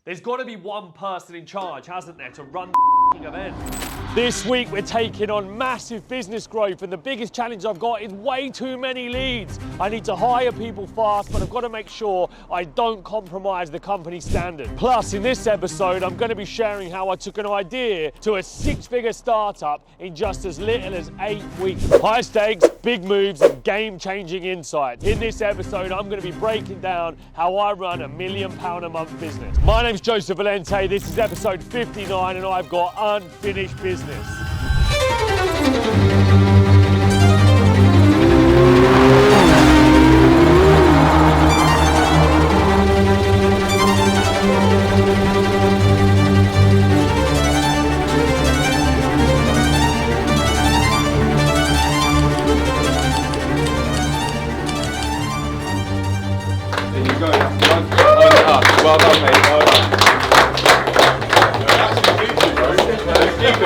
There's got to be one person in charge, hasn't there, to run the event. This week we're taking on massive business growth, and the biggest challenge I've got is way too many leads. I need to hire people fast, but I've got to make sure I don't compromise the company standard. Plus, in this episode, I'm going to be sharing how I took an idea to a 6-figure startup in just as little as 8 weeks. High stakes, big moves, and game-changing insights. In this episode, I'm going to be breaking down how I run £1 million a month business. My name's Joseph Valente. This is episode 59, and I've got unfinished business. There you go. Well done, mate. Well done.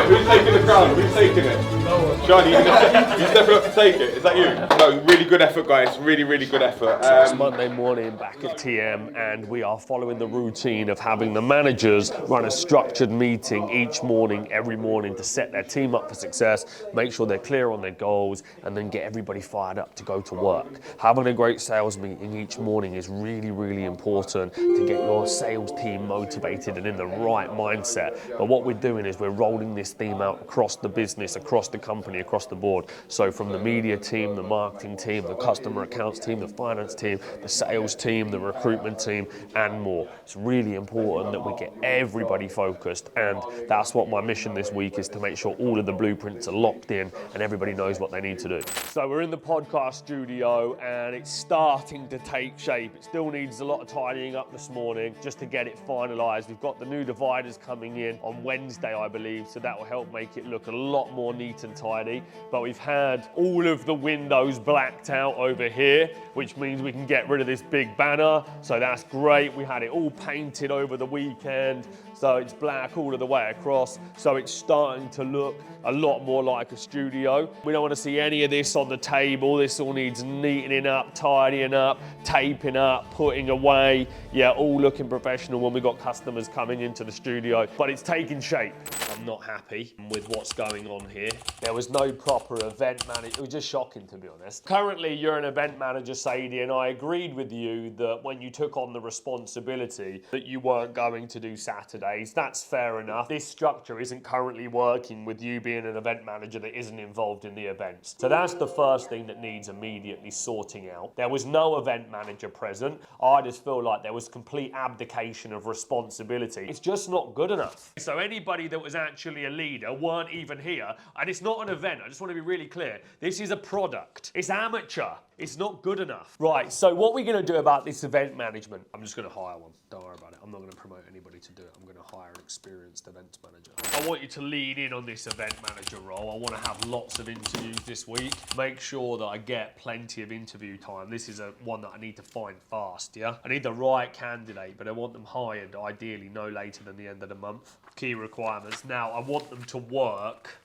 Who's taking the crown? Who's taking it? No one. Johnny, you're stepping up to take it. Is that you? No, really good effort, guys. Really, really good effort. It's Monday morning back at TM, and we are following the routine of having the managers run a structured meeting each morning, every morning, to set their team up for success, make sure they're clear on their goals, and then get everybody fired up to go to work. Having a great sales meeting each morning is really, really important to get your sales team motivated and in the right mindset. But what we're doing is we're rolling this theme out across the business, across the company, across the board. So from the media team, the marketing team, the customer accounts team, the finance team, the sales team, the recruitment team, and more. It's really important that we get everybody focused, and that's what my mission this week is, to make sure all of the blueprints are locked in and everybody knows what they need to do. So we're in the podcast studio and it's starting to take shape. It still needs a lot of tidying up this morning just to get it finalised. We've got the new dividers coming in on Wednesday, I believe, so that will help make it look a lot more neat and tidy. But we've had all of the windows blacked out over here, which means we can get rid of this big banner, so that's great. We had it all painted over the weekend, so it's black all of the way across, so it's starting to look a lot more like a studio. We don't want to see any of this on the table. This all needs neatening up, tidying up, taping up, putting away. Yeah, all looking professional when we got customers coming into the studio, but it's taking shape. I'm not happy with what's going on here. There was no proper event manager. It was just shocking, to be honest. Currently, you're an event manager, Sadie, and I agreed with you that when you took on the responsibility that you weren't going to do Saturdays. That's fair enough. This structure isn't currently working with you being an event manager that isn't involved in the events. So that's the first thing that needs immediately sorting out. There was no event manager present. I just feel like there was complete abdication of responsibility. It's just not good enough. So anybody that was actually a leader weren't even here, and it's not an event. I just want to be really clear. This is a product. It's amateur. It's not good enough. Right, so what we're going to do about this event management, I'm just going to hire one. Don't worry about it. I'm not going to promote anybody to do it. I'm going to hire an experienced events manager. I want you to lean in on this event manager role. I want to have lots of interviews this week. Make sure that I get plenty of interview time. This is one that I need to find fast, yeah? I need the right candidate, but I want them hired ideally no later than the end of the month. Key requirements. Now, I want them to work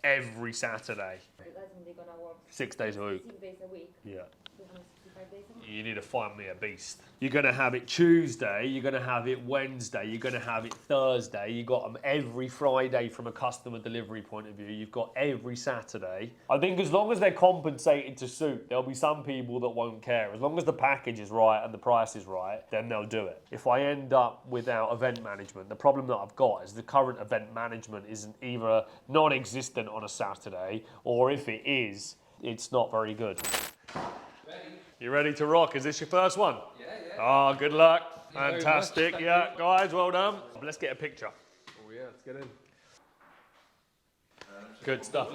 every Saturday. They're gonna work 6 days a week. 6 days a week. Yeah. 365 days a month. You need to find me a beast. You're going to have it Tuesday, you're going to have it Wednesday, you're going to have it Thursday, you got them every Friday from a customer delivery point of view, you've got every Saturday. I think as long as they're compensated to suit, there'll be some people that won't care. As long as the package is right and the price is right, then they'll do it. If I end up without event management, the problem that I've got is the current event management isn't either non-existent on a Saturday, or if it is, it's not very good. You ready to rock? Is this your first one? Yeah. Oh, good luck. Fantastic. Yeah, guys, well done. Let's get a picture. Oh yeah, let's get in. Good stuff.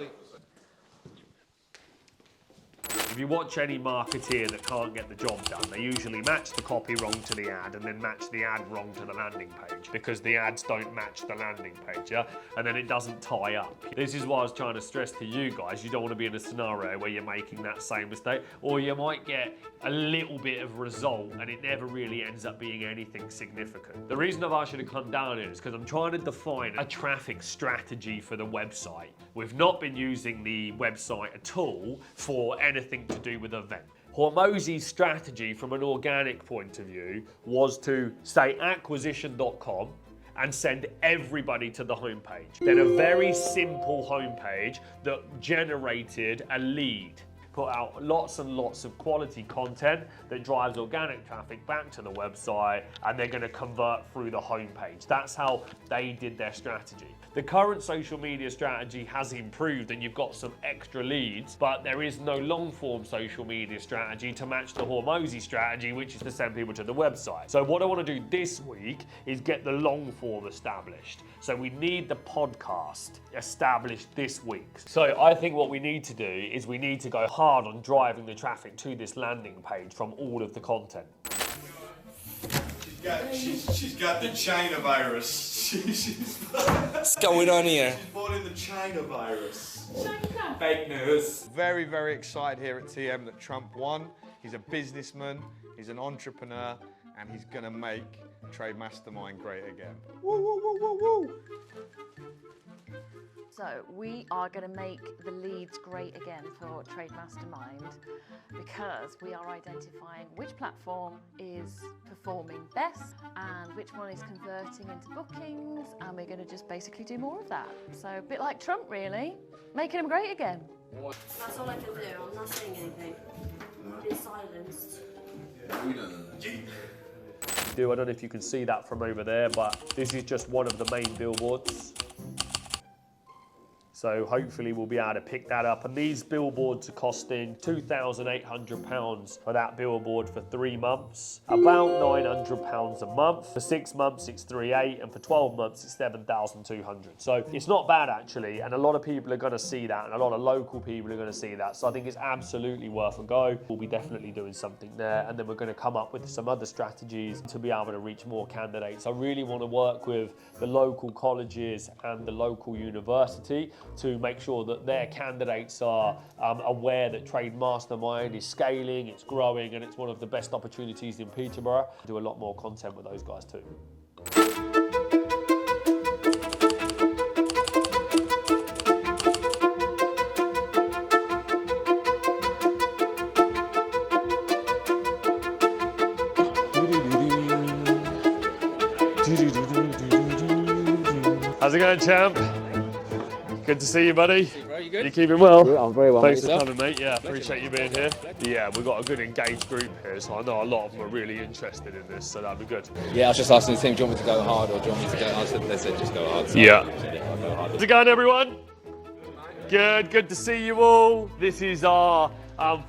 If you watch any marketeer that can't get the job done, they usually match the copy wrong to the ad and then match the ad wrong to the landing page, because the ads don't match the landing page, yeah? And then it doesn't tie up. This is what I was trying to stress to you guys. You don't want to be in a scenario where you're making that same mistake, or you might get a little bit of result and it never really ends up being anything significant. The reason I've asked you to come down here is because I'm trying to define a traffic strategy for the website. We've not been using the website at all for anything to do with event. Hormozi's strategy from an organic point of view was to say acquisition.com and send everybody to the homepage. Then a very simple homepage that generated a lead. Put out lots and lots of quality content that drives organic traffic back to the website, and they're going to convert through the homepage. That's how they did their strategy. The current social media strategy has improved and you've got some extra leads, but there is no long form social media strategy to match the Hormozi strategy, which is to send people to the website. So what I want to do this week is get the long form established. So we need the podcast established this week. So I think what we need to do is we need to go hard on driving the traffic to this landing page from all of the content. She's got the China virus. What's going on here? She's born in the China virus. Fake news. Very, very excited here at TM that Trump won. He's a businessman, he's an entrepreneur, and he's gonna make Trade Mastermind great again. Woo, woo, woo, woo, woo. So we are going to make the leads great again for Trade Mastermind because we are identifying which platform is performing best and which one is converting into bookings, and we're going to just basically do more of that. So a bit like Trump really, making them great again. That's all I can do. I'm not saying anything. Be silenced. I don't know if you can see that from over there, but this is just one of the main billboards. So hopefully we'll be able to pick that up. And these billboards are costing £2,800 for that billboard for 3 months. About £900 a month. For 6 months it's 3,800, and for 12 months it's 7,200. So it's not bad actually, and a lot of people are going to see that, and a lot of local people are going to see that. So I think it's absolutely worth a go. We'll be definitely doing something there, and then we're going to come up with some other strategies to be able to reach more candidates. I really want to work with the local colleges and the local university to make sure that their candidates are aware that Trade Mastermind is scaling, it's growing, and it's one of the best opportunities in Peterborough. Do a lot more content with those guys too. How's it going, champ? Good to see you, buddy. Bro, you good? You keeping well? Yeah, I'm very well. Thanks mate. for coming, mate. Yeah, appreciate you being here. Yeah, we've got a good engaged group here, so I know a lot of them are really interested in this, so that'd be good. Yeah, I was just asking the team, do you want me to go hard or do you want me to go hard? They said just go hard. So Yeah. I'll go hard. How's it going, everyone? Good to see you all. This is our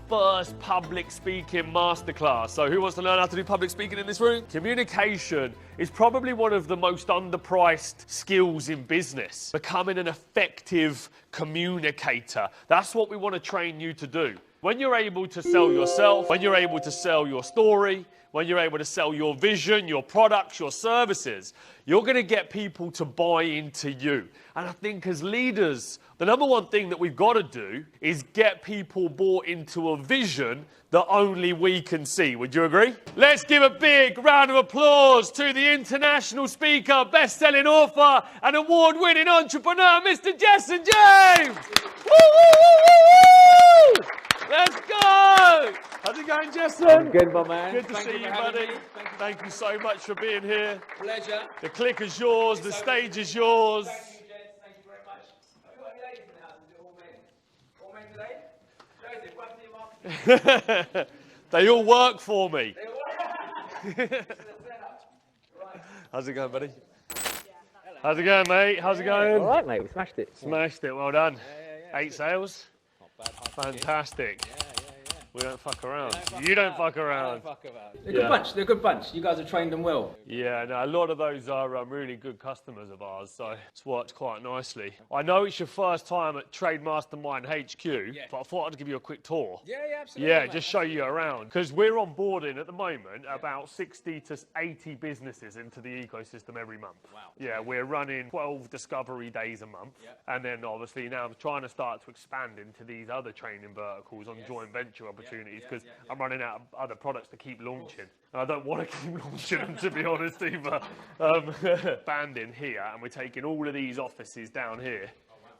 first public speaking masterclass. So who wants to learn how to do public speaking in this room? Communication is probably one of the most underpriced skills in business. Becoming an effective communicator. That's what we want to train you to do. When you're able to sell yourself, when you're able to sell your story, when you're able to sell your vision, your products, your services, you're going to get people to buy into you. And I think as leaders, the number one thing that we've got to do is get people bought into a vision that only we can see. Would you agree? Let's give a big round of applause to the international speaker, best-selling author, and award-winning entrepreneur, Mr. Jason James. Woo, woo, woo, woo, woo! Let's go! How's it going, Jason? I'm good, my man. Good to see you, buddy. Thank you so much for being here. Pleasure. The click is yours, the stage is yours. Thank you, gents. Thank you very much. Have you got any ladies in the house? Is it all men? All men today? Joseph, one for your marketing. They all work for me. They all work. How's it going, buddy? How's it going, mate? How's it going? All right, mate, we smashed it. Smashed it, well done. Yeah. 8 sales? Not bad. Fantastic. Yeah. We don't fuck around. You don't fuck around. They're a good bunch. They're a good bunch. You guys have trained them well. Yeah, no, a lot of those are really good customers of ours, so it's worked quite nicely. I know it's your first time at Trade Mastermind HQ, but I thought I'd give you a quick tour. Yeah, absolutely. Yeah, mate. just show you around. Because we're onboarding at the moment about 60 to 80 businesses into the ecosystem every month. Wow. Yeah, we're running 12 discovery days a month. And then obviously now I'm trying to start to expand into these other training verticals on joint venture opportunities because I'm running out of other products to keep launching. And I don't want to keep launching them, to be honest, either. Banding here, and we're taking all of these offices down here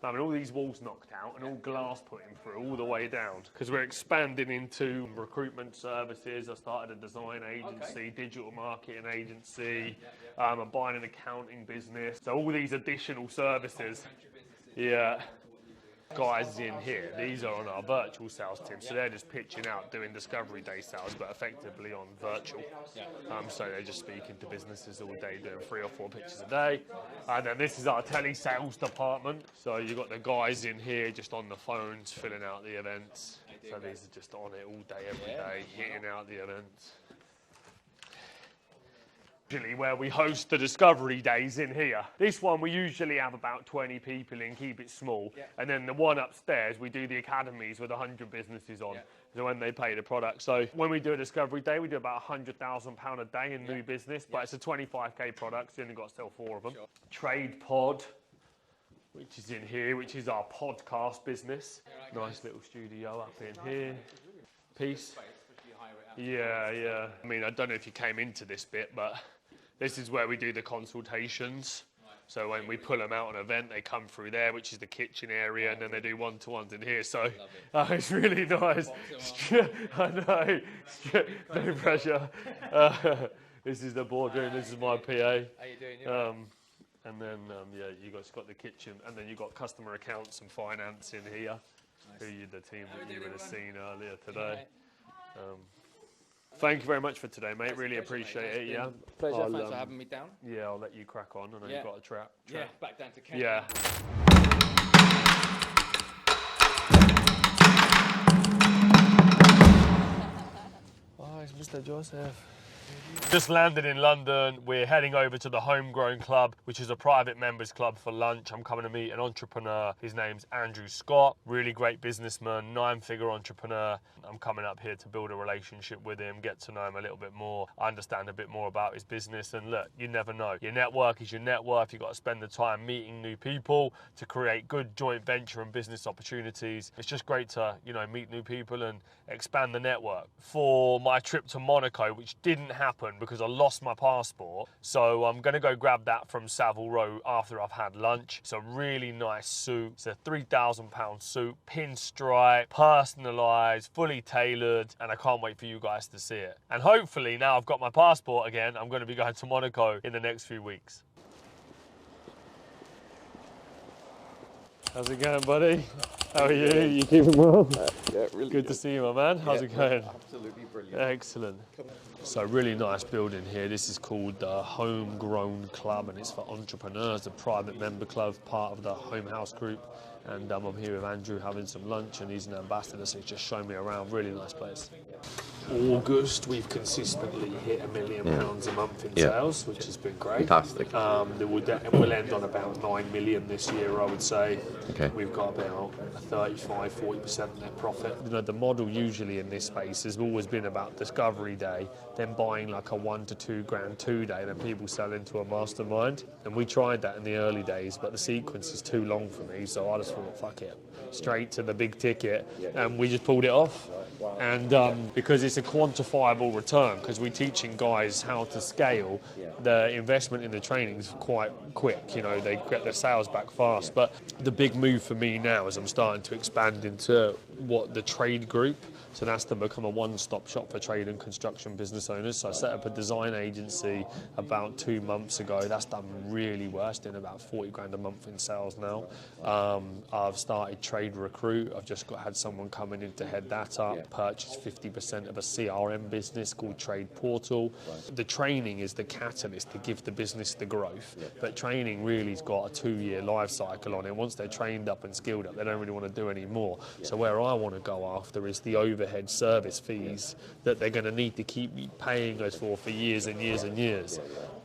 having all these walls knocked out and all glass put in through all the way down, because we're expanding into recruitment services. I started a design agency, digital marketing agency. I'm buying an accounting business. So all these additional services. Yeah. Guys in here, these are on our virtual sales team, so they're just pitching out, doing discovery day sales, but effectively on virtual. So they're just speaking to businesses all day, doing 3 or 4 pitches a day. And then this is our tele-sales department. So you've got the guys in here just on the phones, filling out the events. So these are just on it all day, every day, hitting out the events. Where we host the discovery days in here. This one we usually have about 20 people in, keep it small. And then the one upstairs we do the academies with 100 businesses on. So when they pay the product. So when we do a discovery day, we do about £100,000 a day in new business, but it's a 25k product, so you only got to sell 4 of them. Trade Pod, which is in here, which is our podcast business. Nice little studio up in here. Peace. Yeah. I mean, I don't know if you came into this bit, but this is where we do the consultations. So when we pull them out on an event, they come through there, which is the kitchen area, and then they do one-to-ones in here. So it's really nice. I know, no pressure. This is the boardroom. This is my PA. How you doing? And then you guys got the kitchen, and then you got customer accounts and finance in here. Nice. The team that you would have seen earlier today. Thank you very much for today, mate. Really appreciate it. Yeah. Pleasure. Thanks for having me down. Yeah, I'll let you crack on. I know you've got a trap. Yeah, back down to Kent. Yeah. Oh, it's Mr. Joseph. Just landed in London. We're heading over to the Homegrown Club, which is a private members club, for lunch. I'm coming to meet an entrepreneur. His name's Andrew Scott. Really great businessman, 9-figure entrepreneur. I'm coming up here to build a relationship with him, get to know him a little bit more, understand a bit more about his business. And look, you never know. Your network is your net worth. You've got to spend the time meeting new people to create good joint venture and business opportunities. It's just great to, meet new people and expand the network. For my trip to Monaco, which didn't happen because I lost my passport, so I'm going to go grab that from Savile Row after I've had lunch. It's a really nice suit. It's a £3,000 suit, pinstripe, personalised, fully tailored, and I can't wait for you guys to see it. And hopefully, now I've got my passport again, I'm going to be going to Monaco in the next few weeks. How's it going, buddy? How are you? You keeping well? Yeah, really good to see you, my man. How's it going? Absolutely brilliant. Excellent. So really nice building here. This is called the Homegrown Club, and it's for entrepreneurs, a private member club, part of the Home House Group. And I'm here with Andrew having some lunch, and he's an ambassador, so he's just showing me around. Really nice place. August, we've consistently hit £1 million a month in sales, which has been great. Fantastic. We'll end on about 9 million this year, I would say. Okay. We've got about a 35-40% net profit. The model usually in this space has always been about discovery day, then buying like a $1 to $2 grand 2-day, then people sell into a mastermind. And we tried that in the early days, but the sequence is too long for me, so I just thought, fuck it, straight to the big ticket, and we just pulled it off. And because it's a quantifiable return, because we're teaching guys how to scale, the investment in the training is quite quick. They get their sales back fast. But the big move for me now is I'm starting to expand into the trade group. So that's to become a one-stop shop for trade and construction business owners. So I set up a design agency about 2 months ago. That's done really well. It's doing about 40 grand a month in sales now. I've started Trade Recruit. I've just had someone coming in to head that up. Purchased 50% of a CRM business called Trade Portal. The training is the catalyst to give the business the growth. But training really's got a 2-year life cycle on it. Once they're trained up and skilled up, they don't really want to do any more. So where I want to go after is the overhead service fees that they're going to need to keep paying us for years and years and years.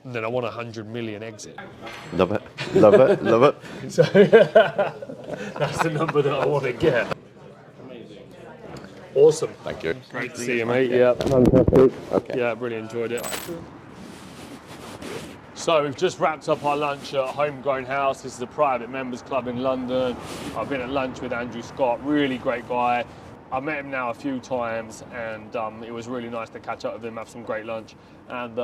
And then I want 100 million exit. Love it, love it, love it. So that's the number that I want to get. Awesome. Thank you. Great to see you, mate. Yeah, fantastic. Okay. Yeah, really enjoyed it. So we've just wrapped up our lunch at Homegrown House. This is a private members club in London. I've been at lunch with Andrew Scott, really great guy. I've met him now a few times, and it was really nice to catch up with him, have some great lunch, and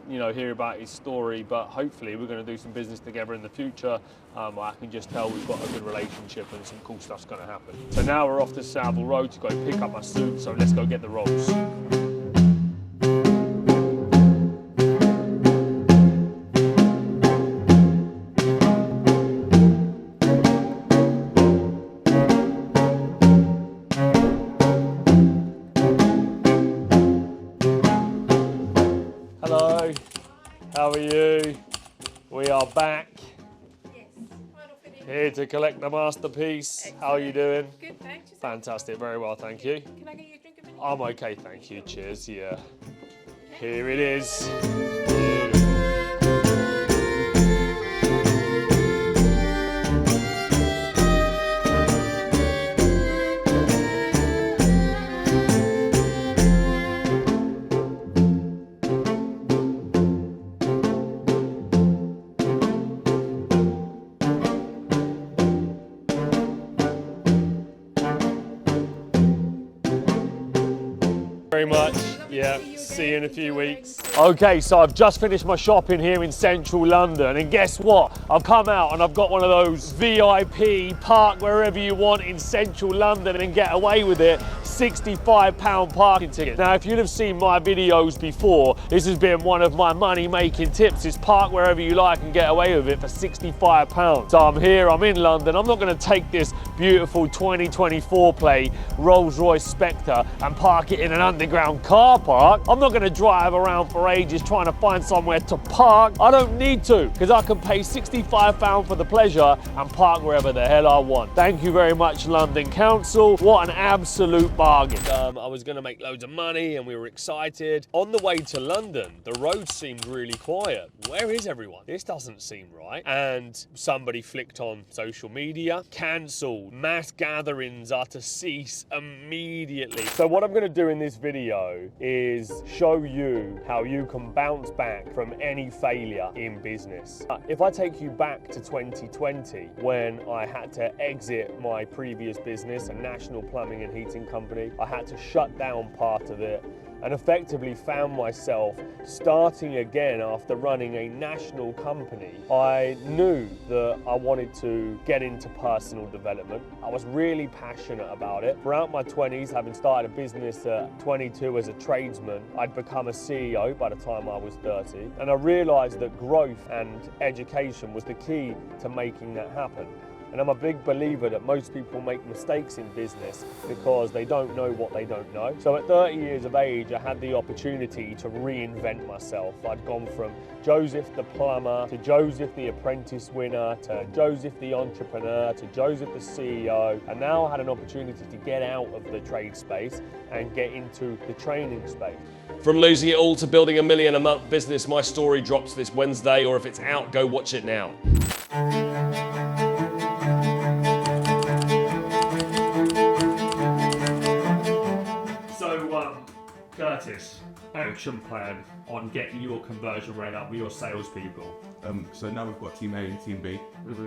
you know, hear about his story. But hopefully we're going to do some business together in the future. I can just tell we've got a good relationship and some cool stuff's going to happen. So now we're off to Savile Road to go pick up my suit, so let's go get the rolls. Hello, how are you? We are back. Yes, final finish. Here to collect the masterpiece. How are you doing? Good, thanks. Yourself? Fantastic, very well, thank you. Can I get you a drink of anything? I'm okay, thank you. Cheers, yeah. Here it is. Very much. Yeah, see you in a few weeks. Okay, so I've just finished my shopping here in central London, and guess what? I've come out and I've got one of those VIP park wherever you want in central London and get away with it. £65 parking ticket. Now, if you'd have seen my videos before, this has been one of my money-making tips, is park wherever you like and get away with it for £65. So I'm here, I'm in London. I'm not gonna take this beautiful 2024 plate Rolls-Royce Spectre and park it in an underground car park. I'm not gonna drive around for ages trying to find somewhere to park. I don't need to, because I can pay £65 for the pleasure and park wherever the hell I want. Thank you very much, London Council. What an absolute bargain. I was going to make loads of money and we were excited. On the way to London, the road seemed really quiet. Where is everyone? This doesn't seem right. And somebody flicked on social media. Cancelled. Mass gatherings are to cease immediately. So what I'm going to do in this video is show you how you can bounce back from any failure in business. If I take you back to 2020, when I had to exit my previous business, a national plumbing and heating company, I had to shut down part of it and effectively found myself starting again after running a national company. I knew that I wanted to get into personal development. I was really passionate about it. Throughout my 20s, having started a business at 22 as a tradesman, I'd become a CEO by the time I was 30. And I realized that growth and education was the key to making that happen. And I'm a big believer that most people make mistakes in business because they don't know what they don't know. So at 30 years of age, I had the opportunity to reinvent myself. I'd gone from Joseph the plumber to Joseph the Apprentice winner to Joseph the entrepreneur to Joseph the CEO. And now I had an opportunity to get out of the trade space and get into the training space. From losing it all to building $1 million a month business, my story drops this Wednesday, or if it's out, go watch it now. Curtis, action plan on getting your conversion rate up with your salespeople. So now we've got Team A and Team B.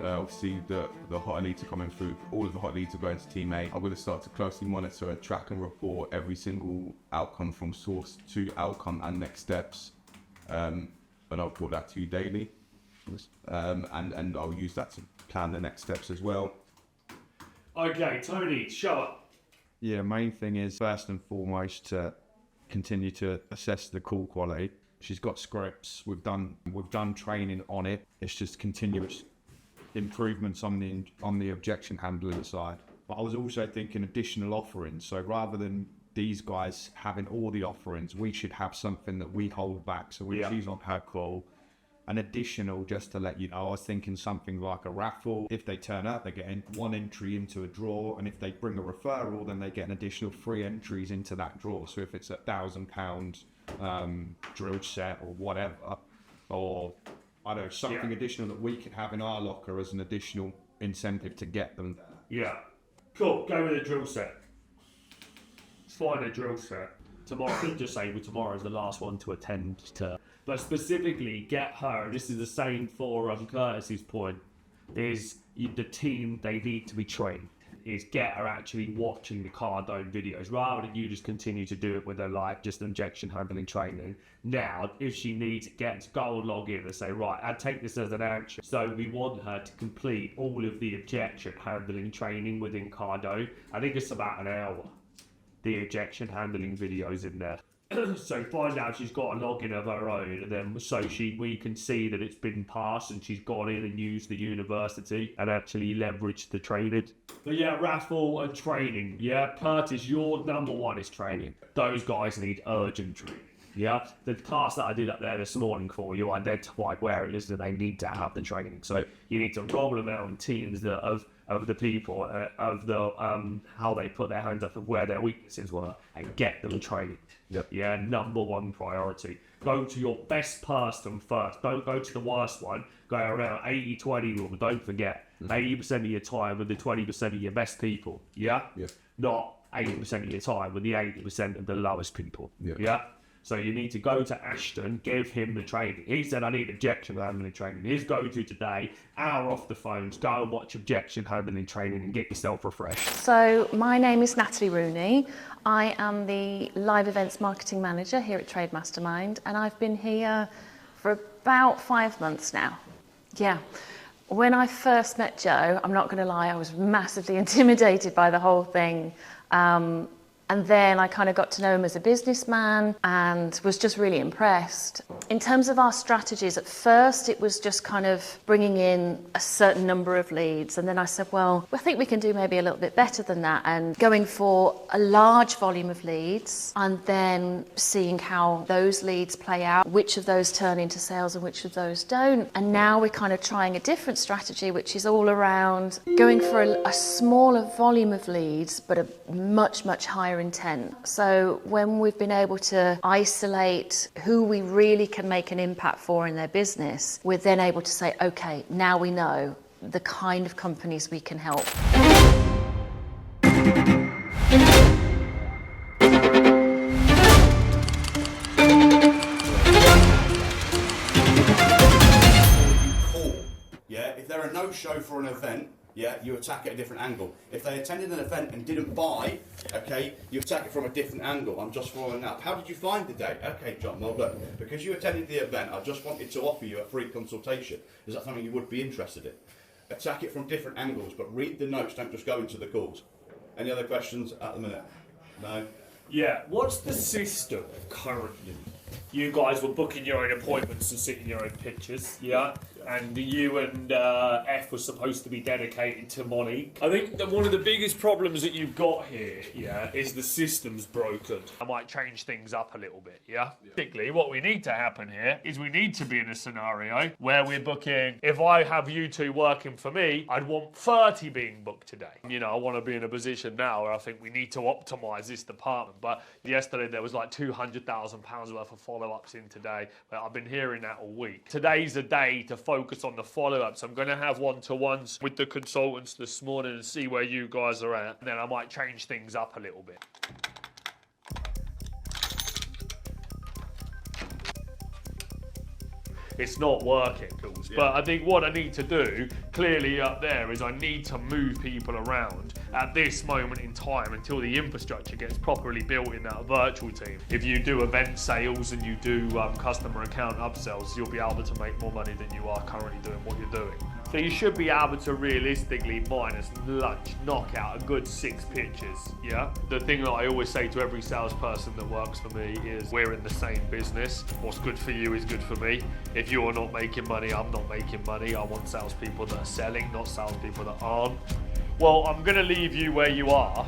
Obviously, the hotter leads are coming through. All of the hot leads are going to Team A. I'm going to start to closely monitor and track and report every single outcome from source to outcome and next steps. And I'll report that to you daily. And I'll use that to plan the next steps as well. Okay, Tony, show up. Yeah, main thing is first and foremost to continue to assess the call quality. She's got scripts. We've done training on it. It's just continuous improvements on the objection handling side. But I was also thinking additional offerings. So rather than these guys having all the offerings, we should have something that we hold back. So when she's on her call, an additional, just to let you know, I was thinking something like a raffle. If they turn up, they're getting one entry into a draw, and if they bring a referral, then they get an additional 3 entries into that draw. So if it's a £1,000 drill set or whatever, or I don't know, something additional that we could have in our locker as an additional incentive to get them there. Yeah. Cool, go with a drill set. Find a drill set. Tomorrow, just say tomorrow is the last one to attend to. But specifically get her, and this is the same for Curtis's point, is the team, they need to be trained. is get her actually watching the Cardone videos rather than you just continue to do it with her like just objection handling training. Now, if she needs to go and log in and say, right, I take this as an action. So we want her to complete all of the objection handling training within Cardone. I think it's about an hour. The objection handling videos in there. So find out she's got a login of her own, and then we can see that it's been passed and she's gone in and used the university and actually leveraged the training. But yeah, raffle and training. Yeah, Curtis, your number one is training. Those guys need urgent training. Yeah, the task that I did up there this morning for you identified where it is that they need to have the training. So you need to roll them out in teams of the people, of the how they put their hands up and where their weaknesses were, and get them training. Yep. Yeah, number one priority. Go to your best person first. Don't go to the worst one. Go around 80-20 rule. Don't forget, 80% of your time with the 20% of your best people. Yeah? Yeah. Not 80% of your time with the 80% of the lowest people. Yeah? Yeah? So you need to go to Ashton, give him the training. He said, I need objection handling training. His go-to today, hour off the phones, go and watch objection handling training and get yourself refreshed. So my name is Natalie Rooney. I am the live events marketing manager here at Trade Mastermind, and I've been here for about 5 months now. Yeah. When I first met Joe, I'm not going to lie, I was massively intimidated by the whole thing. And then I kind of got to know him as a businessman and was just really impressed. In terms of our strategies, at first it was just kind of bringing in a certain number of leads. And then I said, well, I think we can do maybe a little bit better than that, and going for a large volume of leads and then seeing how those leads play out, which of those turn into sales and which of those don't. And now we're kind of trying a different strategy, which is all around going for a smaller volume of leads, but a much, much higher intent. So when we've been able to isolate who we really can make an impact for in their business, we're then able to say, okay, now we know the kind of companies we can help. Yeah, if they're a no-show for an event, yeah, you attack at a different angle. If they attended an event and didn't buy, okay, you attack it from a different angle. I'm just following up. How did you find the day? Okay, John, well, look, because you attended the event, I just wanted to offer you a free consultation. Is that something you would be interested in? Attack it from different angles, but read the notes, don't just go into the calls. Any other questions at the minute? No? Yeah, what's the system currently? You guys were booking your own appointments and sitting your own pictures, yeah? And you and F were supposed to be dedicated to Monique. I think that one of the biggest problems that you've got here, yeah, is the system's broken. I might change things up a little bit, yeah? Particularly, what we need to happen here is we need to be in a scenario where we're booking, if I have you two working for me, I'd want 30 being booked today. You know, I want to be in a position now where I think we need to optimise this department. But yesterday there was like £200,000 worth of follow-ups in today. But I've been hearing that all week. Today's a day to focus on the follow-ups. I'm going to have one-to-ones with the consultants this morning and see where you guys are at. And then I might change things up a little bit. It's not working, but I think what I need to do clearly up there is I need to move people around at this moment in time until the infrastructure gets properly built in that virtual team. If you do event sales and you do customer account upsells, you'll be able to make more money than you are currently doing what you're doing. So you should be able to realistically, minus lunch, knock out a good 6 pitches, yeah? The thing that I always say to every salesperson that works for me is we're in the same business. What's good for you is good for me. If you're not making money, I'm not making money. I want salespeople that are selling, not salespeople that aren't. Well, I'm gonna leave you where you are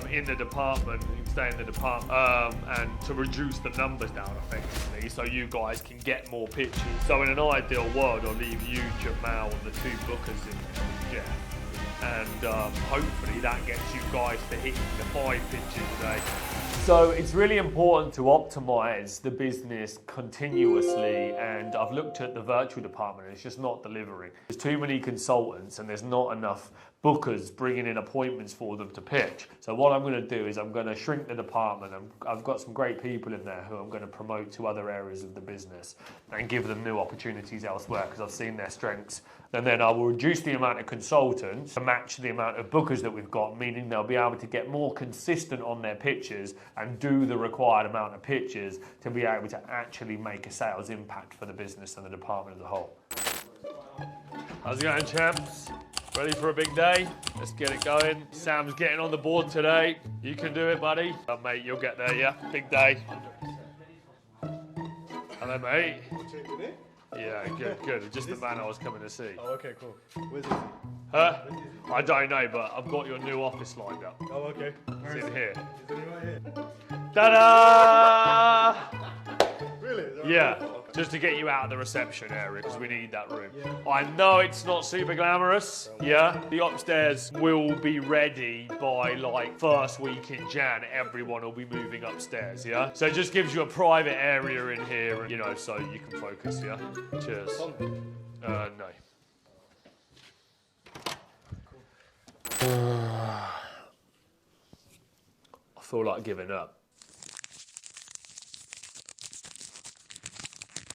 in the department, you can stay in the department, and to reduce the numbers down effectively so you guys can get more pitches. So in an ideal world, I'll leave you, Jamal, and the 2 bookers in Jeff. And hopefully that gets you guys to hit the 5 pitches a day. So it's really important to optimize the business continuously, and I've looked at the virtual department and it's just not delivering. There's too many consultants and there's not enough bookers bringing in appointments for them to pitch. So what I'm going to do is I'm going to shrink the department. I've got some great people in there who I'm going to promote to other areas of the business and give them new opportunities elsewhere because I've seen their strengths. And then I will reduce the amount of consultants to match the amount of bookers that we've got, meaning they'll be able to get more consistent on their pitches and do the required amount of pitches to be able to actually make a sales impact for the business and the department as a whole. How's it going, champs? Ready for a big day? Let's get it going. Sam's getting on the board today. You can do it, buddy. Oh, mate, you'll get there, yeah? Big day. Hello, mate. Yeah, good. Just the man I was coming to see. Oh, okay, cool. Where's he? Huh? I don't know, but I've got your new office lined up. Oh, okay. It's in here. Is it right here? Ta-da! Really? Yeah, just to get you out of the reception area because we need that room. I know it's not super glamorous, yeah? The upstairs will be ready by like first week in Jan. Everyone will be moving upstairs, yeah? So it just gives you a private area in here, you know, so you can focus, yeah? Cheers. No. I feel like giving up.